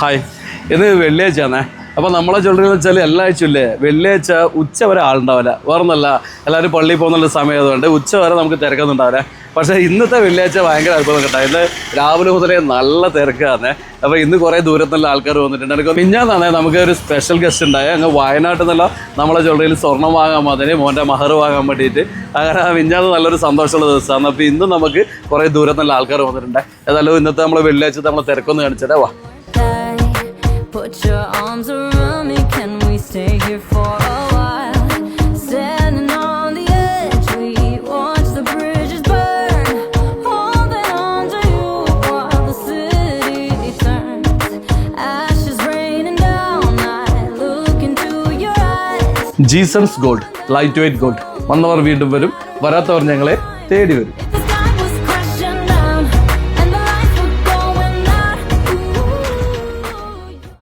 Hi, ഇത് വെള്ളിയാഴ്ചയാണേ. അപ്പോൾ നമ്മളെ ജ്വല്ലറി എന്ന് വെച്ചാൽ എല്ലാ ആഴ്ചയും ഇല്ലേ, വെള്ളിയാഴ്ച ഉച്ച വരെ ആളുണ്ടാവില്ല. വേറൊന്നല്ല, എല്ലാവരും പള്ളിയിൽ പോകുന്നുള്ള സമയം ആയതുകൊണ്ട് ഉച്ച വരെ നമുക്ക് തിരക്കൊന്നുണ്ടാവില്ല. പക്ഷേ ഇന്നത്തെ വെള്ളിയാഴ്ച ഭയങ്കര അത്ഭുതം കേട്ടോ. ഇന്ന് രാവിലെ മുതലേ നല്ല തിരക്കാണ്. അപ്പോൾ ഇന്ന് കുറേ ദൂരത്തുള്ള ആൾക്കാർ വന്നിട്ടുണ്ട്. എനിക്ക് മിഞ്ഞാന്നാണ് നമുക്ക് ഒരു സ്പെഷ്യൽ ഗസ്റ്റ് ഉണ്ടായത്. അങ്ങ് വയനാട്ടിൽ നിന്നുള്ള നമ്മളെ ജ്വല്ലറിയിൽ സ്വർണ്ണം വാങ്ങാൻ വന്നതിന് മോൻ്റെ മഹർ വാങ്ങാൻ വേണ്ടിയിട്ട്. അങ്ങനെ മിഞ്ഞാന്ന് നല്ലൊരു സന്തോഷമുള്ള ദിവസമാണ്. അപ്പോൾ ഇന്ന് നമുക്ക് കുറേ ദൂരത്തുള്ള ആൾക്കാർ വന്നിട്ടുണ്ട്. ഏതായാലും ഇന്നത്തെ നമ്മൾ വെള്ളിയാഴ്ച നമ്മളെ തിരക്കൊന്ന് കാണിച്ചിട്ടേ വാ. Put your arms around me, can we stay here for a while? Standing on the edge, we watch the bridges burn, holding on to you while the city turns. Ashes raining down, I look into your eyes. Jeesons gold, light weight gold. വന്നവർ വീണ്ടും വരും, വരാത്തവർ ഞങ്ങളെ തേടി വരും.